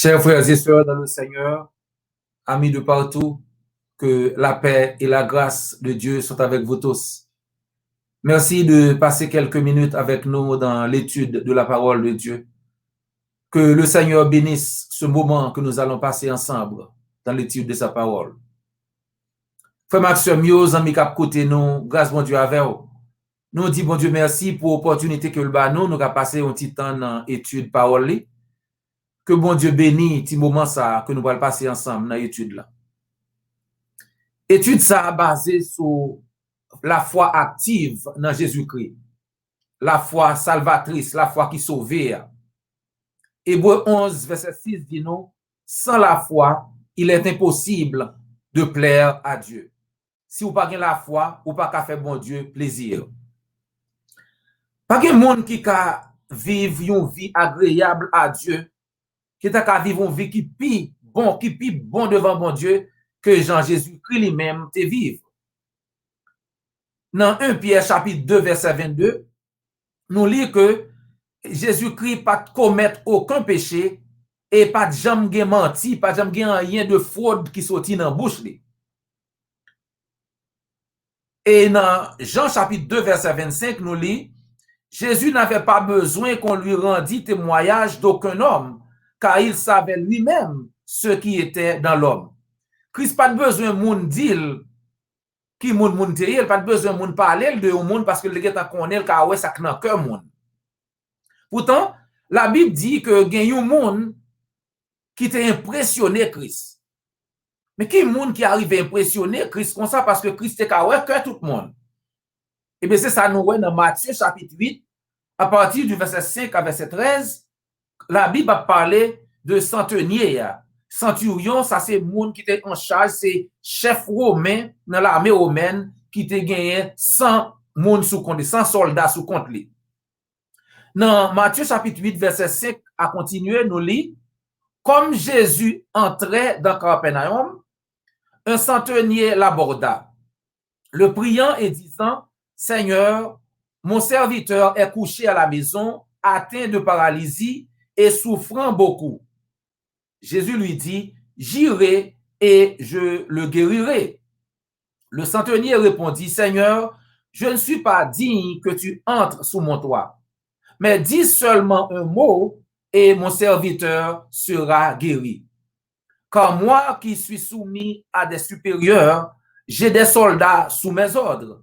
Chers frères et sœurs dans le Seigneur, amis de partout, que la paix et la grâce de Dieu sont avec vous tous. Merci de passer quelques minutes avec nous dans l'étude de la parole de Dieu. Que le Seigneur bénisse ce moment que nous allons passer ensemble dans l'étude de sa parole. Frère Maxime, yo, amis cap côté nous, grâce bon Dieu avec vous. Nous dit bon Dieu merci pour l'opportunité que le ba nous avons passé un petit temps dans l'étude parole. Que bon Dieu bénisse petit moment ça que nous allons passer ensemble dans l'étude là. Étude ça basée sur la foi active dans Jésus-Christ. La foi salvatrice, la foi qui sauve. Hébreux 11, verset 6 dit nous, sans la foi, il est impossible de plaire à Dieu. Si vous n'avez pas la foi, vous n'avez pas faire bon Dieu plaisir. Pas de monde qui a vivre une vie agréable à Dieu, qui a vivre une vie qui pi bon devant bon Dieu que Jean-Jésus-Christ lui-même te vivre. Dans 1 Pierre chapitre 2 verset 22, nous lisons que Jésus-Christ pas commettre aucun péché et pas de jamais menti, pas de jamais rien de fraude qui sortit dans bouche li. Et dans Jean chapitre 2 verset 25, nous lisons Jésus n'avait pas besoin qu'on lui rendît témoignage d'aucun homme, car il savait lui-même ce qui était dans l'homme. Christ pas besoin moun dire qui moun te il pas besoin moun parler de moun parce que le gars connaît ka ouais ça dans cœur moun. Pourtant, la Bible dit que gen yon moun qui t'a impressionné Christ. Mais qui moun qui arrive à impressionner Christ comme ça parce que Christ est ka ouais cœur tout le monde. Et bien c'est ça nous voit dans Matthieu chapitre 8 à partir du verset 5 à verset 13, la Bible a parlé de centenier. Centurion, ça c'est moun qui était en charge, c'est chef romain dans l'armée romaine qui te gagné 100 moun sous compte, 100 soldats sous compte li. Dans Matthieu chapitre 8 verset 5 à continuer nous lit comme Jésus entrait dans Capernaum, un centenier l'aborda, le priant et disant Seigneur, mon serviteur est couché à la maison, atteint de paralysie et souffrant beaucoup. Jésus lui dit, j'irai et je le guérirai. Le centenier répondit, Seigneur, je ne suis pas digne que tu entres sous mon toit, mais dis seulement un mot et mon serviteur sera guéri. Car moi qui suis soumis à des supérieurs, j'ai des soldats sous mes ordres.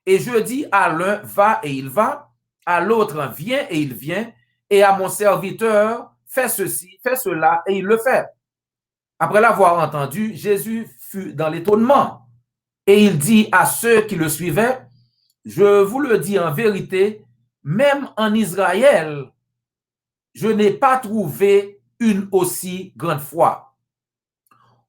Et je dis à l'un, va et il va, à l'autre, viens et il vient, et à mon serviteur, fais ceci, fais cela, et il le fait. Après l'avoir entendu, Jésus fut dans l'étonnement, et il dit à ceux qui le suivaient, je vous le dis en vérité, même en Israël, je n'ai pas trouvé une aussi grande foi.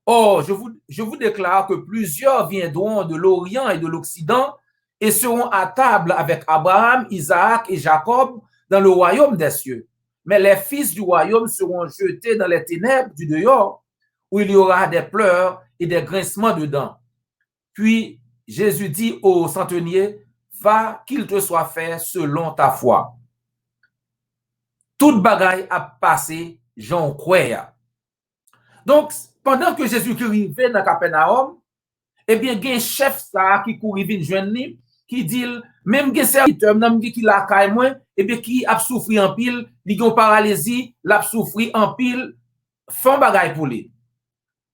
Or, je vous déclare que plusieurs viendront de l'Orient et de l'Occident, et seront à table avec Abraham, Isaac et Jacob dans le royaume des cieux. Mais les fils du royaume seront jetés dans les ténèbres du dehors, où il y aura des pleurs et des grincements de dents. Puis Jésus dit au centenier, va qu'il te soit fait selon ta foi. Toute bagaille a passé, j'en crois. Donc, pendant que Jésus arrivait dans Capernaum, eh bien, il y a un chef ça qui courit vinn joindre lui, qui dit même gen serviteur même qui la caille moins et bien qui a souffri en pile, li gon paralysie, l'a souffri en pile, font bagay pour lui.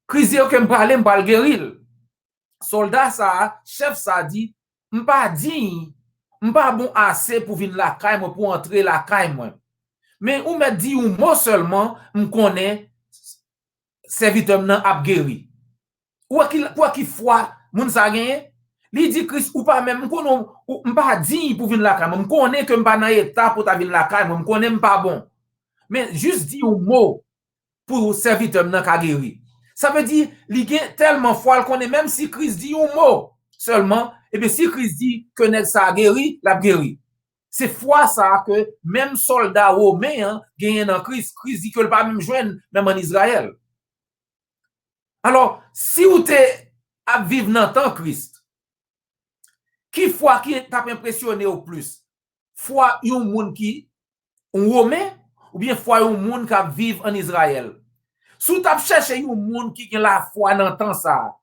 Crise que m'pral guérir. Soldat ça, chef ça dit, m'pa digne, m'pa bon assez pour venir la caille moi pour entrer la caille moi. Mais ou me dit un mot seulement, m'connaît serviteur nan ap guéri. Ou qui foi moun sa gagné li dit Christ ou pas même m'pa digne pour venir la caille me connais que m'pa dans état pour ta venir la caille me connais m'pa bon mais juste dit un mot pour serviteur nan ka guéri ça veut dire li gen tellement foi connaît même si Christ dit un mot seulement et bien si Christ dit que nèg ça guéri la guéri c'est foi ça que même soldat romain gagne dans Christ dit que le pas même joindre même en Israël. Alors si vous t'es à vivre dans temps Christ, qui foi qui t'a impressionné au plus? Foi yon moun qui un romain ou bien foi yon moun qui vivre en Israël? Sou tap chercher yon moun qui gen la foi dans temps ça.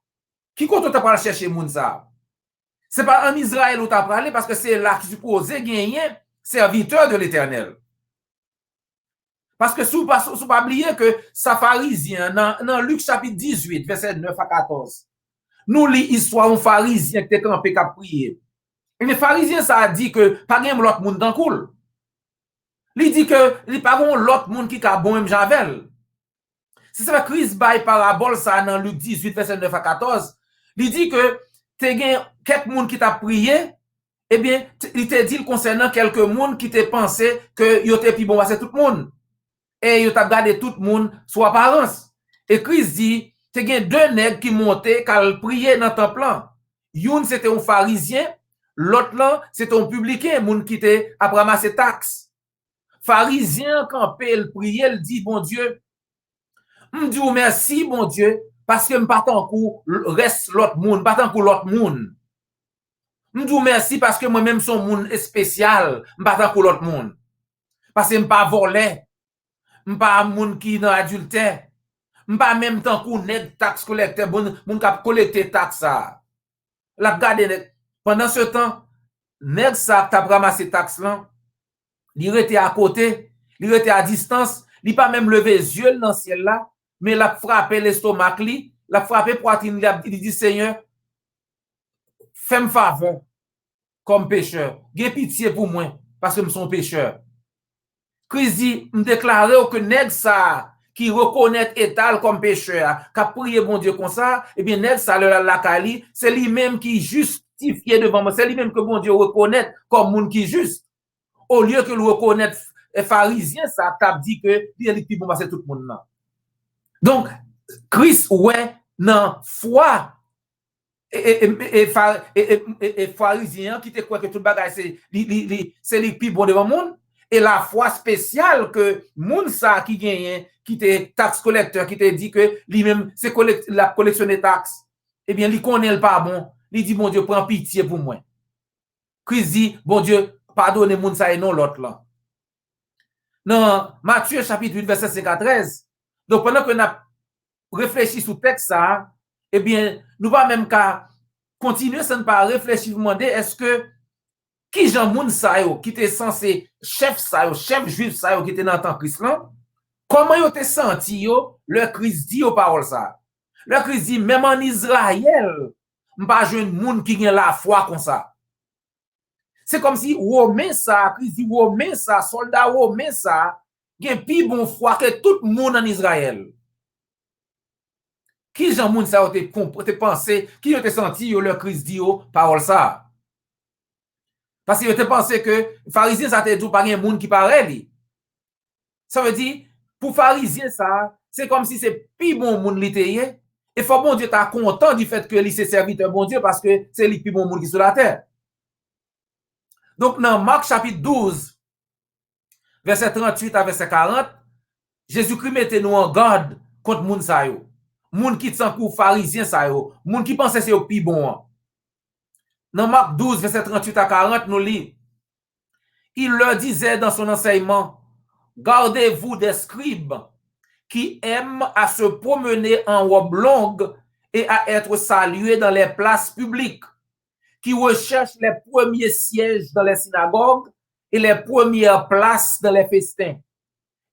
Qui compte t'a pas chercher moun ça? C'est pas en Israël où t'a parlé parce que c'est là qui supposé gagner serviteur de l'Éternel. Parce que sous pas oublier que sa pharisien dans Luc chapitre 18 verset 9 à 14. Nous lit histoire un pharisien qui était campé qui prier. Et le pharisien ça a dit que pas gen l'autre monde dans cool. Il dit que il pas gon l'autre monde qui a bon même Javel. Si ça Christ bail parabole ça dans Luc 18 verset 9 à 14, il dit que te gen quelques monde qui t'a prié, eh bien il te dit concernant quelques monde qui te pensé que yo te plus bon c'est tout le monde. Et yo t'a gardé tout le monde sous apparence. Et Christ dit te gen deux nègres qui montaient qu'al prier dans temple là. Youn c'était un pharisien, l'autre là c'était un publicain, monde qui était à ramasser taxes. Pharisien campé, il priait, il dit bon Dieu, me dit merci bon Dieu parce que me pas tant coup reste l'autre monde, pas tant coup l'autre monde. Me dit merci parce que moi-même son monde spécial, me pas tant coup l'autre monde. Parce que me pas volé, me pas monde qui dans adultère, me pas même temps coup nèg taxe collecteur, moun k'ap collecter taxe ça. La garder pendant ce temps, nèg ça t'a ramassé taxe là. Il était à côté, il était à distance, il pas même levé les yeux dans le ciel là, mais il a frappé l'estomac, il a frappé poitrine, il dit Seigneur, fais-moi faveur comme pécheur, j'ai pitié pour moi parce que je suis pécheur. Christ dit, me déclarer que nèg ça qui reconnaît étal comme pécheur, qui a prié bon Dieu comme ça, et bien nèg ça la kali, c'est lui-même qui justifié devant moi, c'est lui-même que bon Dieu reconnaît comme monde qui juste. Au lieu que le reconnaître pharisien, ça t'a dit que il est plus bon passer tout le monde là. Donc, Christ, ouais, non, foi et pharisien qui te croit que tout le bagage c'est le plus bon devant le monde, et la foi spéciale que moun ça qui gagne, qui te taxe collecteur, qui te dit que lui-même, c'est la collection des taxes, eh bien, il connaît le pas bon, il dit, bon Dieu, prends pitié pour moi. Christ dit, bon Dieu, pardonnez moun ça et non l'autre là. Dans Matthieu chapitre 8 verset 5 à 13. Donc pendant que nous réfléchi sur le texte ça, eh bien nous pas même qu'à continuer sans pas réfléchir demander est-ce que qui Jean moun ça yo qui était censé chef ça yo, chef juif ça yo qui était dans temps Christ là, comment yo te senti yo le Christ dit aux paroles ça. Le Christ dit même en Israël, m'pas joine moun qui gen la foi comme ça. C'est comme si Romain ça, Christ dit Romain ça, soldat Romain ça, gen pi bon foi que tout le monde en Israël. Qui Jean moun ça te pensé, qui te senti yo le Christ dit yo parole ça. Parce que te pensé que pharisien ça te dit pas gen moun qui pareil. Ça veut dire pour pharisien ça, c'est comme si c'est pi bon moun li te yé. Et faut bon Dieu t'a content du fait que lui c'est serviteur bon Dieu parce que c'est lui pi bon moun qui sur la terre. Donc, dans Marc chapitre 12, verset 38 à verset 40, Jésus-Christ mettait nous en garde contre moun sa yo. Moun qui t'en kou pharisien sa yo. Moun qui pense c'est au pi bon. Dans Marc 12, verset 38 à 40, nous lit, il leur disait dans son enseignement, gardez-vous des scribes qui aiment à se promener en robe longue et à être salués dans les places publiques, qui recherchent les premiers sièges dans les synagogues et les premières places dans les festins,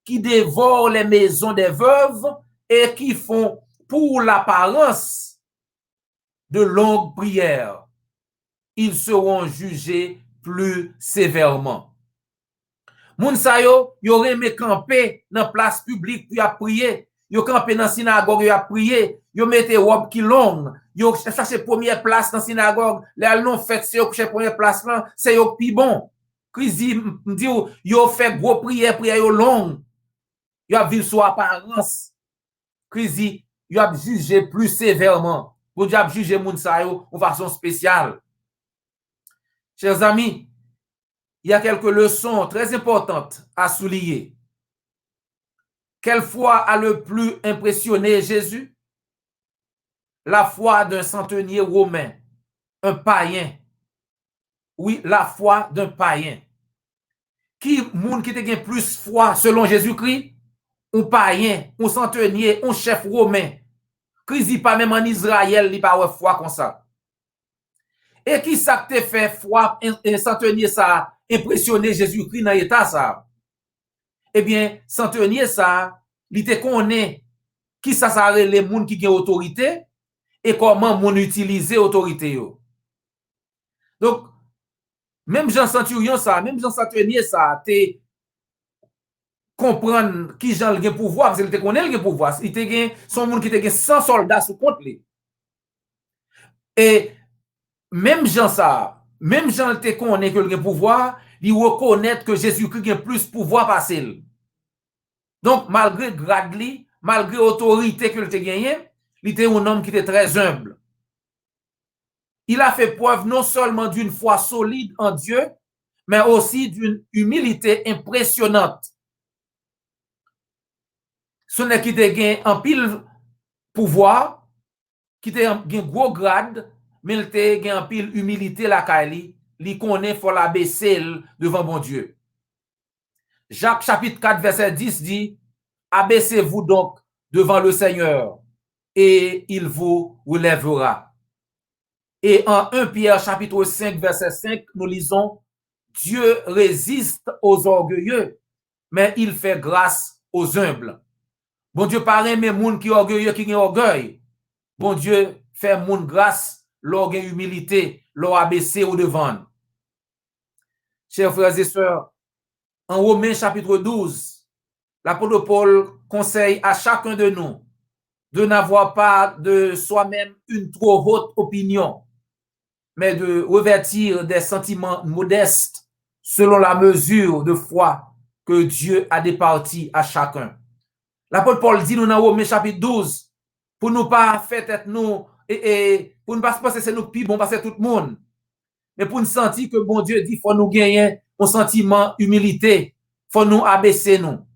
qui dévorent les maisons des veuves et qui font pour l'apparence de longues prières. Ils seront jugés plus sévèrement. Moun sa yo remè camper dans place publique pour y prier. Yo camper dans synagogue yo prier. Yo mette robe qui longue. Yo cherche première place dans synagogue. Les non fait c'est yo cherche première place là, c'est yo pi bon. Christ dit yo fait gros prière yo longue. Yo a vivre sur apparence. Christ dit yo a jugé plus sévèrement. Pour Dieu a jugé moun sa yo de façon spéciale. Chers amis, il y a quelques leçons très importantes à souligner. Quelle foi a le plus impressionné Jésus? La foi d'un centenier romain, un païen. Oui, la foi d'un païen. Qui moun qui te gen plus foi selon Jésus-Christ? un païen, un centenier, un chef romain. Christ dit pas même en Israël, il pas ouais foi comme ça. Et qui ça te fait foi un centenier ça impressionner Jésus-Christ dans l'état ça? Eh bien, centenier ça, il te connaît qui ça les gens qui ont autorité et comment moun utiliser autorité yo. Donc, même Jean Centurion ça, même Jean Centenier ça, te comprendre qui Jean le pouvoir, parce qu'il te connaît le pouvoir. Il te gen son monde qui te gen 100 soldats sous compte lui. Et même Jean ça, même Jean te connaît que le pouvoir, il reconnaît que Jésus-Christ a plus pouvoir passer. Donc, malgré grade li, malgré autorité que te gagné, il était un homme qui était très humble. Il a fait preuve non seulement d'une foi solide en Dieu, mais aussi d'une humilité impressionnante. Ce n'est qui te gagne en pile pouvoir, qui te gagne gros grade, mais il te gagne en pile humilité la Kali, li connaît faut la baisser devant bon Dieu. Jacques chapitre 4 verset 10 dit: abaissez-vous donc devant le Seigneur et il vous relèvera. Et en 1 Pierre chapitre 5 verset 5, nous lisons: Dieu résiste aux orgueilleux, mais il fait grâce aux humbles. Bon Dieu paraît mais moun qui orgueilleux qui ont orgueil. Bon Dieu fait moun grâce, l'orgueil humilité, l'or abaissé au devant. Chers frères et sœurs, en Romains chapitre 12, l'apôtre Paul conseille à chacun de nous de n'avoir pas de soi-même une trop haute opinion, mais de revêtir des sentiments modestes selon la mesure de foi que Dieu a départi à chacun. L'apôtre Paul dit nous dans Romains chapitre 12, pour nous pas faire tête nous, et pour ne pas se penser c'est nous plus bon passer tout le monde, mais pour nous sentir que bon Dieu dit faut nous gagner un sentiment humilité, faut nous abaisser nous.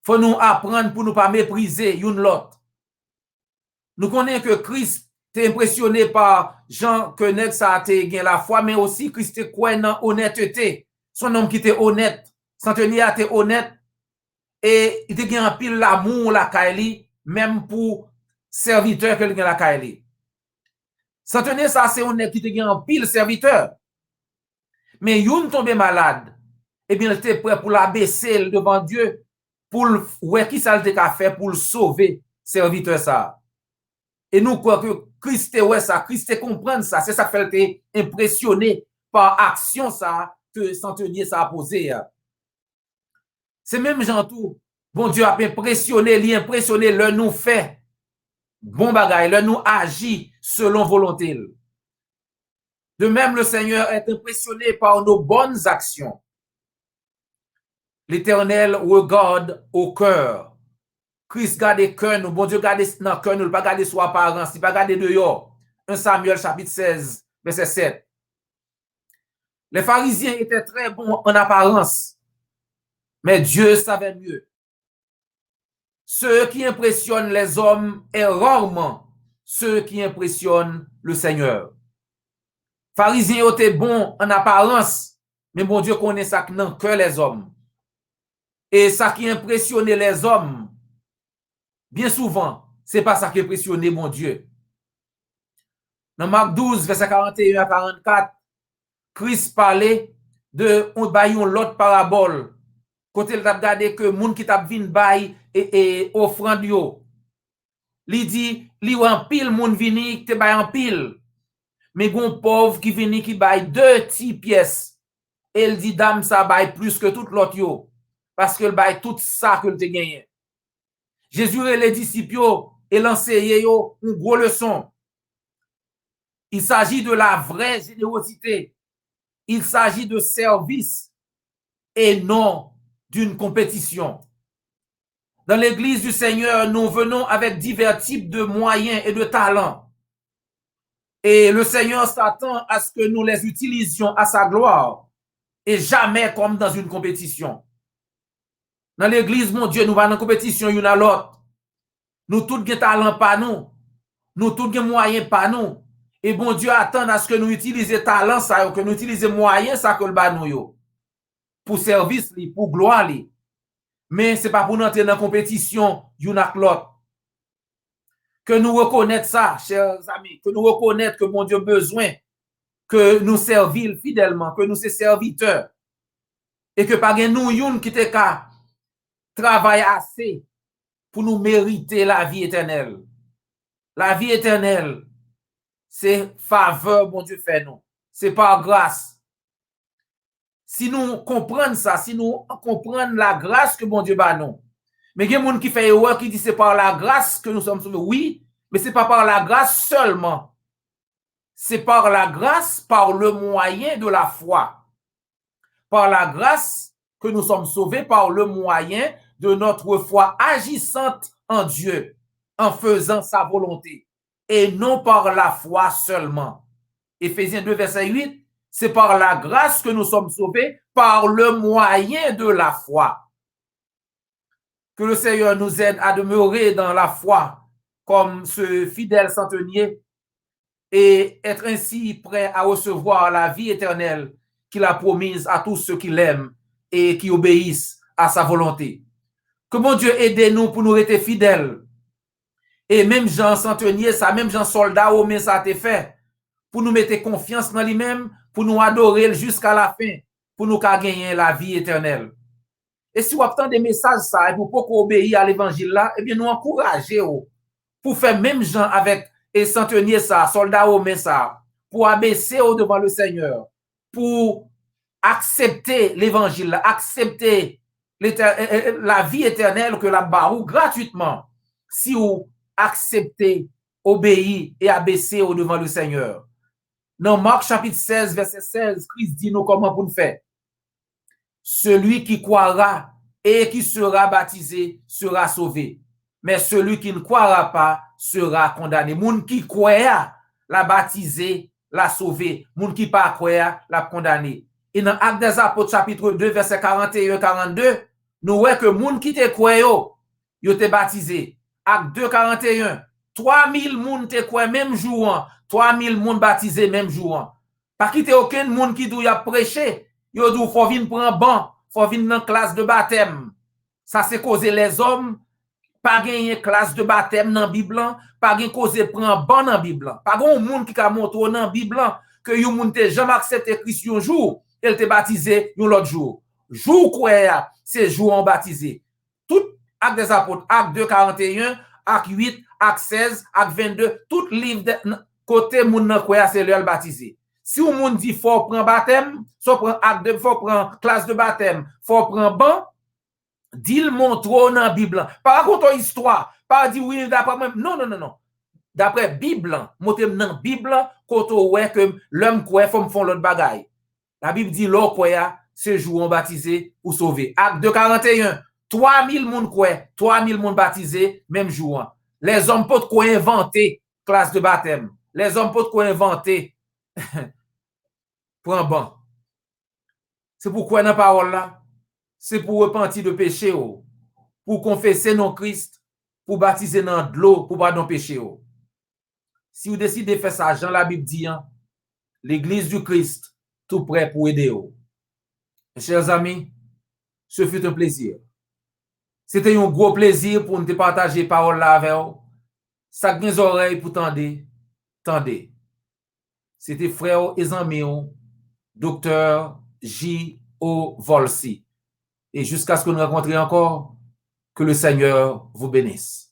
Faut nous apprendre pour nous pas mépriser une l'autre. Nous connaissons que Christ est impressionné par Jean que nèg ça a gagné la foi, mais aussi Christ est quoi dans honnêteté. Son homme qui était honnête, centenier était honnête et il était en pile l'amour la Kaili, même pour serviteur que la Kaili. Centenier ça c'est honnête qui était en pile serviteur. Mais une tombé malade, et bien il était prêt pour l'abaisser devant Dieu. Pour ouais qui ça le faire pour le sauver serviteur ça. Et nous croyons que Christ ouais ça, Christ comprend ça, c'est ça fait être impressionné par action ça que centenier ça a posé. C'est même Jean tout. Bon Dieu a impressionné, le nous fait bon bagay, le nous agit selon volonté. De même le Seigneur est impressionné par nos bonnes actions. L'Éternel regarde au cœur. Christ garde le cœur, nous, bon Dieu garde dans le cœur, nous, pas garder sur apparence, il pas garder dehors. 1 Samuel chapitre 16, verset 7. Les pharisiens étaient très bons en apparence, mais Dieu savait mieux. Ceux qui impressionnent les hommes est rarement ceux qui impressionnent le Seigneur. Pharisiens étaient bons en apparence, mais bon Dieu connaît ça dans le cœur les hommes. Et ça qui impressionnait les hommes, bien souvent, c'est pas ça qui impressionnait mon Dieu. Dans Marc 12, verset 41 à 44, Christ parlait de on baille l'autre parabole. Côté il a regardé que moun qui t'a vinn bail et offrande yo. Li dit, li en pile moun vini te bail en pile. Mais gon pauvre qui vini qui baille 2 petites pièces. Elle dit dame ça baille plus que tout l'autre yo. Parce que le bail tout ça que te gagné. Jésus et les disciples et l'enseigné yo une grosse leçon. Il s'agit de la vraie générosité. Il s'agit de service et non d'une compétition. Dans l'église du Seigneur, nous venons avec divers types de moyens et de talents. Et le Seigneur s'attend à ce que nous les utilisions à sa gloire et jamais comme dans une compétition. Dans l'église, mon Dieu, nous pas dans compétition une à l'autre. Nous tous des talents pas nous. Nous tous des moyens pas nous. Et bon Dieu attend à ce que nous utilisions talents ça, que nous utilisions moyens ça que le ba nous yo. Pour service li, pour gloire li. Mais ce n'est pas pour nous entrer dans la compétition, une avec l'autre. Que nous reconnaissons ça, chers amis, que nous reconnaissons que mon Dieu a besoin que nous servions fidèlement, que nous sommes serviteurs. Et que pas nous une qui te ka travaille assez pour nous mériter la vie éternelle. La vie éternelle, c'est faveur, mon Dieu fait nous. C'est par grâce. Si nous comprenons ça, si nous comprenons la grâce que mon Dieu bat nous, mais il y a des gens qui font erreur qui dit c'est par la grâce que nous sommes sauvés. Oui, mais ce n'est pas par la grâce seulement. C'est par la grâce, par le moyen de la foi. Par la grâce que nous sommes sauvés, par le moyen de notre foi agissante en Dieu, en faisant sa volonté, et non par la foi seulement. Éphésiens 2, verset 8, c'est par la grâce que nous sommes sauvés, par le moyen de la foi. Que le Seigneur nous aide à demeurer dans la foi, comme ce fidèle centenier, et être ainsi prêt à recevoir la vie éternelle qu'il a promise à tous ceux qui l'aiment et qui obéissent à sa volonté. Que mon Dieu aide nous pour nous rester fidèles. Et même Jean centenier, ça, même Jean soldat, mais ça a été fait. Pour nous mettre confiance dans lui-même, pour nous adorer jusqu'à la fin, pour nous gagner la vie éternelle. Et si vous avez des messages ça, et pour pas obéir à l'évangile là, eh bien nous encourageons pour faire même Jean avec et centenier ça, soldat romain ça, pour abaisser au devant le Seigneur, pour accepter l'évangile, accepter la vie éternelle que la barou gratuitement, si vous acceptez, obéir et abaisser au devant le Seigneur. Dans Marc chapitre 16, verset 16, Christ dit nous comment pour nous faire. Celui qui croira et qui sera baptisé sera sauvé. Mais celui qui ne croira pas sera condamné. Moun qui croit, la baptisé, la sauvé. Moun qui pas croit, la condamné. Et dans Actes des Apôtres, chapitre 2, verset 41-42, nous voyons que moun qui te croit, yo te baptisé. Acte 2, 41, 3000 moun te croit même jour, 3000 moun baptisé même jour. Pas quitter aucun moun qui doit prêcher. Yo dou faut venir prendre banc, faut venir dans classe de baptême. Ça c'est causer les hommes pas gagner classe de baptême dans Bible, pas gagner causer prendre banc dans Bible. Pas gon monde qui ka montre dans Bible que yo moun te jamais accepté Christ un jour, il te baptisé un l'autre jour. Jour quoi c'est jour on baptisé. Tout Acte des Apôtres, Acte 2 41, Acte 8, Acte 16, Acte 22, tout livre de côté moun nan quoi c'est leur baptisé. Si on moun dit faut prendre baptême, faut prendre acte de, faut prendre classe de baptême, faut prendre banc, dit le montre dans la Bible. Par contre histoire, pas dit oui d'après même. Non non non non. D'après Bible, montre dans la Bible quand ouais que l'homme quoi faut me font l'autre bagaille. La Bible dit l'eau quoi ce jour on baptisé pour sauver. Acte 2 41, 3000 moun quoi, 3000 moun baptisés même jour. Les hommes peuvent quoi inventer classe de baptême. Les hommes peuvent quoi inventer prends banc. C'est pourquoi dans la parole là, c'est pour repentir de péché, pour confesser non Christ, pour baptiser dans de l'eau, pour pardon péché. Si vous décidez de faire ça, Jean la Bible dit, l'église du Christ, tout prêt pour aider. Mes chers amis, ce fut un plaisir. C'était un gros plaisir pour nous partager la parole là avec vous. Ça mes oreilles pour tendez. C'était frère et ami, docteur J.O. Volsi. Et jusqu'à ce que nous rencontrions encore, que le Seigneur vous bénisse.